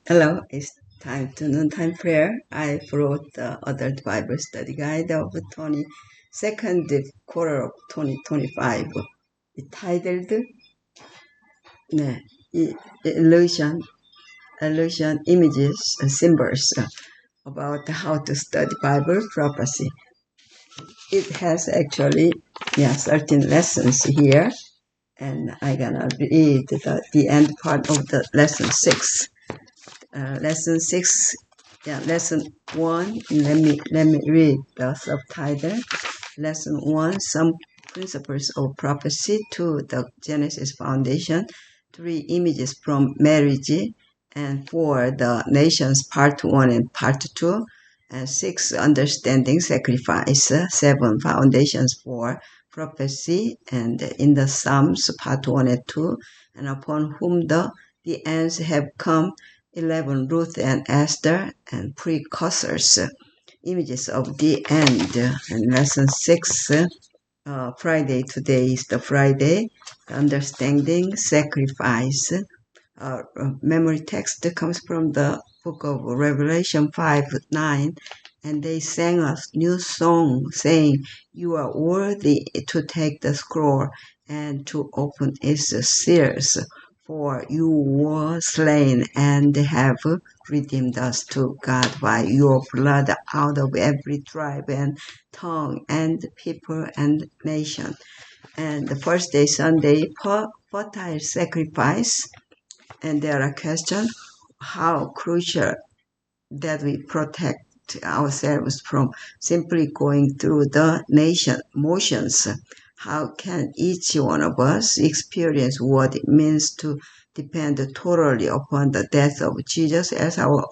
Hello, it's time to noontime prayer. I brought the Adult Bible Study Guide of 22nd quarter of 2025, titled 네, Illusion, Images, and Symbols about how to study Bible prophecy. It has actually 13 lessons here, and I'm gonna read the end part of the lesson 6. Lesson 6, lesson 1, let me read the subtitle. Lesson 1, some principles of prophecy. 2, the Genesis foundation. 3, images from marriage. And 4, the nations part 1 and part 2. And 6, understanding sacrifice. 7, foundations for prophecy. And in the Psalms part 1 and 2, and upon whom the ends have come. 11, Ruth and Esther, and precursors, images of the end. And lesson 6, Friday, today is the Friday, understanding sacrifice. Memory text comes from the book of Revelation 5:9, and they sang a new song saying, "You are worthy to take the scroll and to open its seals, for you were slain and have redeemed us to God by your blood out of every tribe and tongue and people and nation." And the first day, Sunday, fertile sacrifice. And there are questions how crucial that we protect ourselves from simply going through the motions. How can each one of us experience what it means to depend totally upon the death of Jesus as our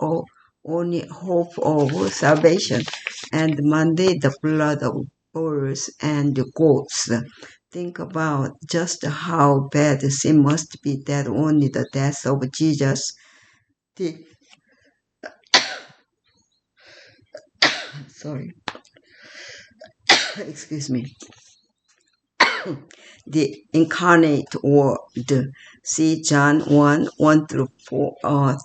only hope of salvation? And Monday, the blood of bulls and goats. Think about just how bad sin must be that only the death of Jesus, the sorry, excuse me, the incarnate word. See John 1 through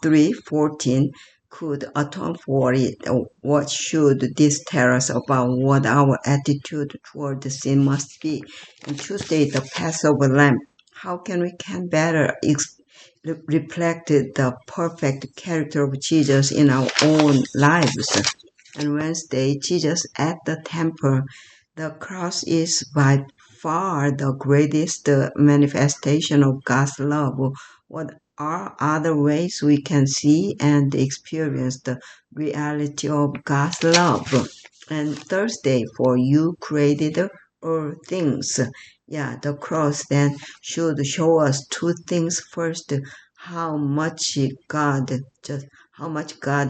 3, 14, could atone for it. What should this tell us about what our attitude toward sin must be? And Tuesday, the Passover lamb. How can we better reflect the perfect character of Jesus in our own lives? And Wednesday, Jesus at the temple. The cross is by far the greatest manifestation of God's love. What are other ways we can see and experience the reality of God's love? And Thursday, for you created all things. The cross then should show us two things. First, how much God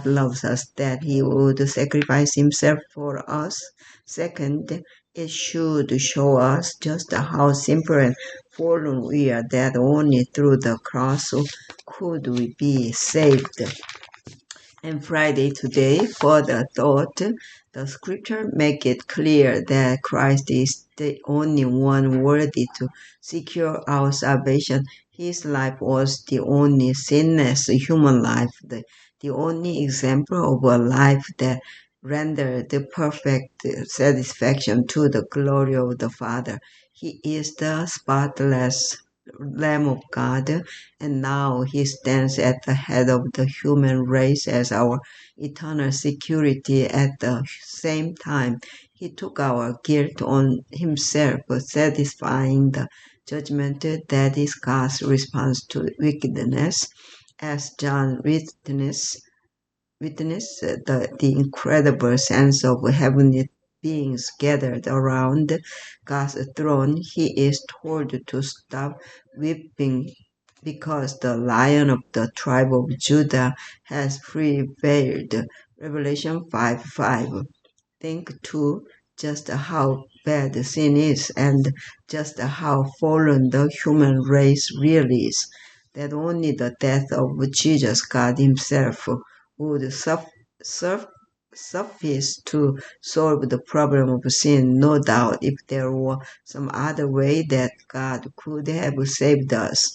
loves us, that he would sacrifice himself for us. Second, it should show us just how simple and fallen we are, that only through the cross could we be saved. And Friday today, for the thought, the scripture make it clear that Christ is the only one worthy to secure our salvation. His life was the only sinless human life, the only example of a life that rendered the perfect satisfaction to the glory of the Father. He is the spotless Lamb of God, and now he stands at the head of the human race as our eternal security. At the same time, he took our guilt on himself, satisfying the judgment that is God's response to wickedness. As John the incredible sense of heavenly beings gathered around God's throne, he is told to stop weeping because the Lion of the tribe of Judah has prevailed. Revelation 5:5. Think too just how bad sin is and just how fallen the human race really is, that only the death of Jesus, God himself, would suffice to solve the problem of sin. No doubt, if there were some other way that God could have saved us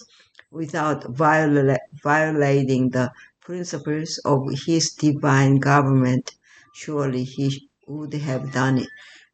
without violating the principles of his divine government, surely he would have done it.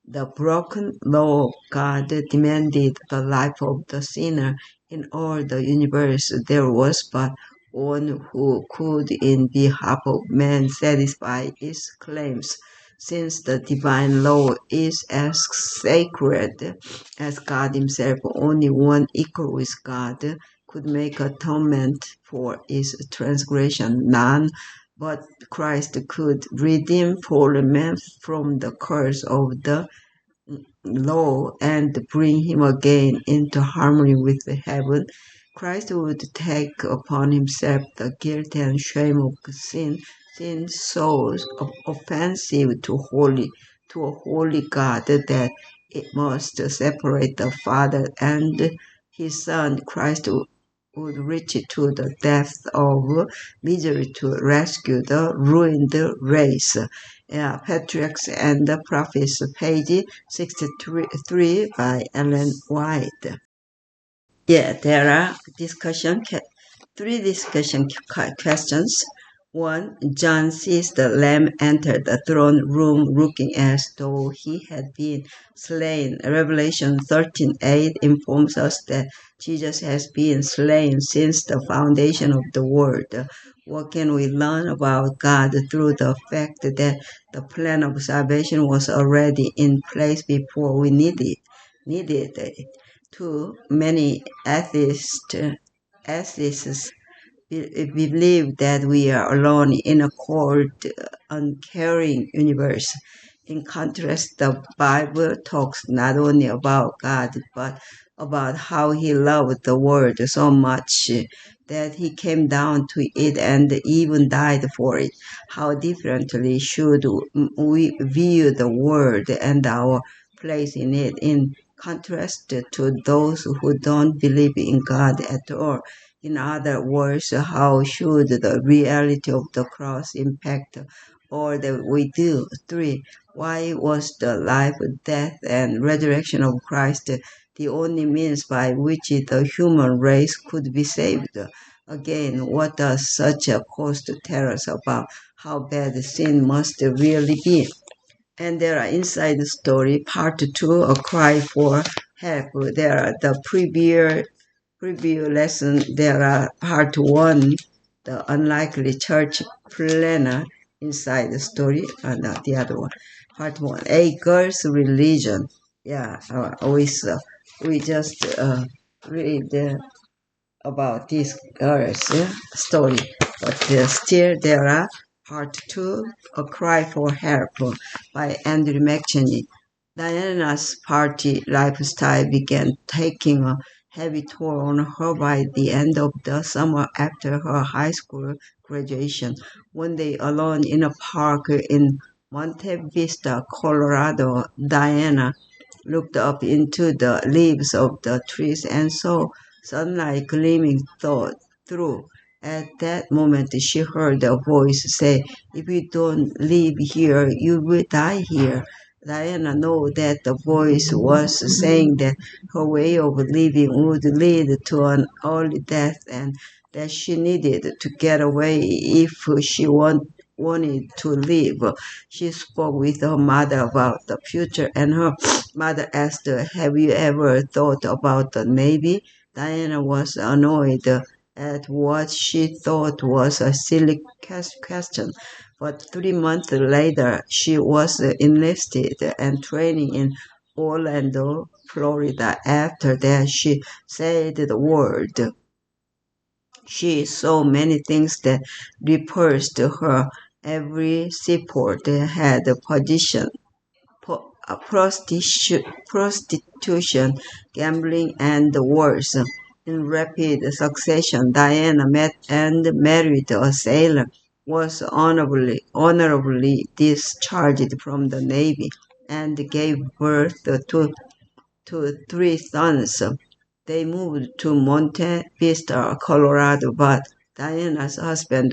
The broken law of God demanded the life of the sinner. In all the universe there was but one who could, in behalf of man, satisfy its claims. Since the divine law is as sacred as God himself, only one equal with God could make atonement for its transgression. None but Christ could redeem fallen man from the curse of the law and bring him again into harmony with heaven. Christ would take upon himself the guilt and shame of sin so offensive to a holy God that it must separate the Father and his Son. Christ would reach to the depth of misery to rescue the ruined race. Patriarchs and the Prophets, page 63 by Ellen White. There are three discussion questions. One, John sees the Lamb enter the throne room looking as though he had been slain. Revelation 13:8 informs us that Jesus has been slain since the foundation of the world. What can we learn about God through the fact that the plan of salvation was already in place before we needed it? Two, many atheists believe that we are alone in a cold, uncaring universe. In contrast, the Bible talks not only about God, but about how he loved the world so much that he came down to it and even died for it. How differently should we view the world and our place in it, in contrast to those who don't believe in God at all? In other words, how should the reality of the cross impact all that we do? Three, why was the life, death, and resurrection of Christ the only means by which the human race could be saved? Again, what does such a cost tell us about how bad sin must really be? And there are inside the story, part two, a cry for help. There are the preview lesson. There are part one, the unlikely church planner inside the story, and the other one, part one, a girl's religion. We just read about this girl's story, but still there are part two, a cry for help by Andrew McCheney. Diana's party lifestyle began taking a heavy toll on her by the end of the summer after her high school graduation. One day, alone in a park in Monte Vista, Colorado, Diana looked up into the leaves of the trees and saw sunlight gleaming through. At that moment, she heard a voice say, "If you don't live here, you will die here." Diana knew that the voice was saying that her way of living would lead to an early death and that she needed to get away if she wanted to live. She spoke with her mother about the future, and her mother asked, "Have you ever thought about the Navy?" Diana was annoyed at what she thought was a silly question. But 3 months later, she was enlisted and training in Orlando, Florida. After that, she said the word. She saw many things that repulsed her. Every seaport had a position prostitution, gambling, and wars. In rapid succession, Diana met and married a sailor, was honorably discharged from the Navy, and gave birth to three sons. They moved to Monte Vista, Colorado, but Diana's husband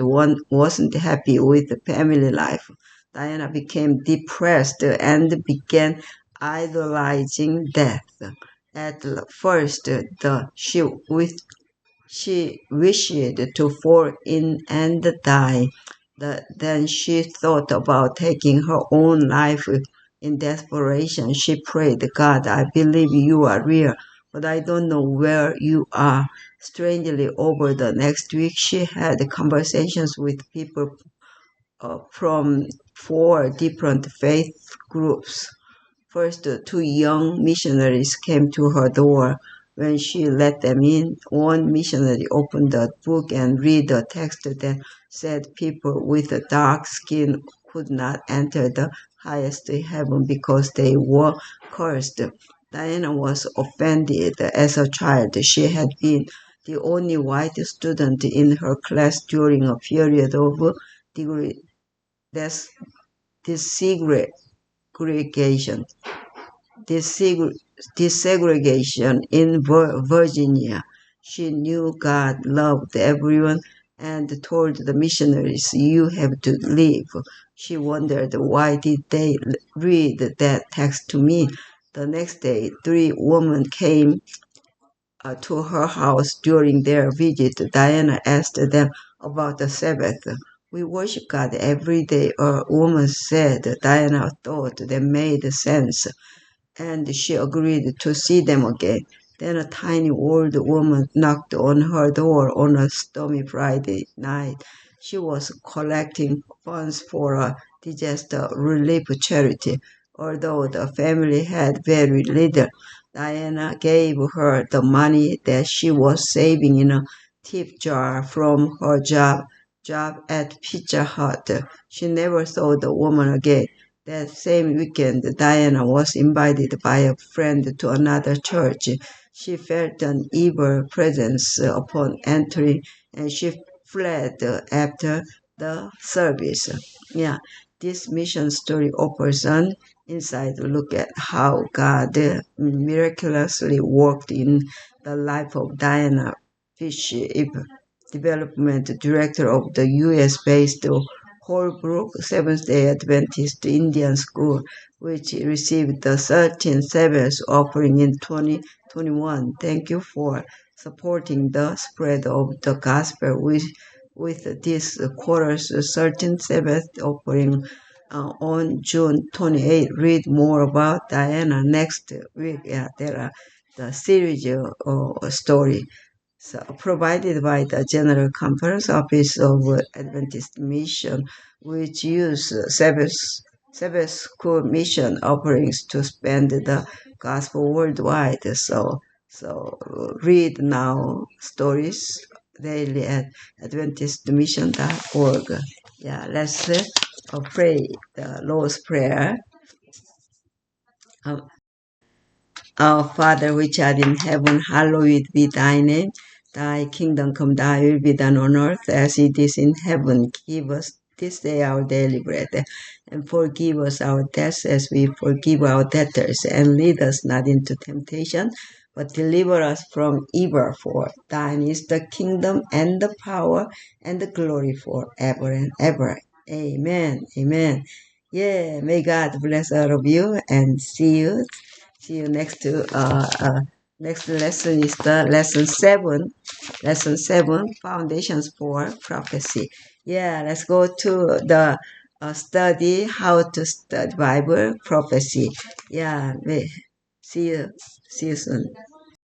wasn't happy with the family life. Diana became depressed and began idolizing death. At first, She wished to fall in and die. Then she thought about taking her own life. In desperation, she prayed, God, I believe you are real, but I don't know where you are. Strangely, over the next week, she had conversations with people from 4 different faith groups. First, 2 young missionaries came to her door. When she let them in, one missionary opened the book and read a text that said people with a dark skin could not enter the highest heaven because they were cursed. Diana was offended. As a child, she had been the only white student in her class during a period of degree desegregation desegregation in Virginia. She knew God loved everyone and told the missionaries, you have to leave. She wondered, why did they read that text to me? The next day, 3 women came to her house during their visit. Diana asked them about the Sabbath. We worship God every day, a woman said. Diana thought that made sense, and she agreed to see them again. Then a tiny old woman knocked on her door on a stormy Friday night. She was collecting funds for a disaster relief charity. Although the family had very little, Diana gave her the money that she was saving in a tip jar from her job at Pizza Hut. She never saw the woman again. That same weekend, Diana was invited by a friend to another church. She felt an evil presence upon entering, and she fled after the service. Yeah, this mission story offers an inside look at how God miraculously worked in the life of Diana Fish, development director of the U.S.-based Holbrook Seventh-day Adventist Indian School, which received the 13th Sabbath offering in 2021. Thank you for supporting the spread of the gospel with this quarter's 13th Sabbath offering on June 28. Read more about Diana next week. Yeah, there are the series story. So, provided by the General Conference Office of Adventist Mission, which use Sabbath School mission offerings to spread the gospel worldwide. So read now stories daily at AdventistMission.org. Yeah, let's pray the Lord's Prayer. Um, Our Father which art in heaven, hallowed be thy name. Thy kingdom come, thy will be done on earth as it is in heaven. Give us this day our daily bread, and forgive us our debts as we forgive our debtors. And lead us not into temptation, but deliver us from evil. For thine is the kingdom and the power and the glory forever and ever. Amen. Amen. Yeah, may God bless all of you, and see you next lesson is the lesson 7 foundations for prophecy. Yeah, let's go to the study how to study Bible prophecy. Yeah, see you soon.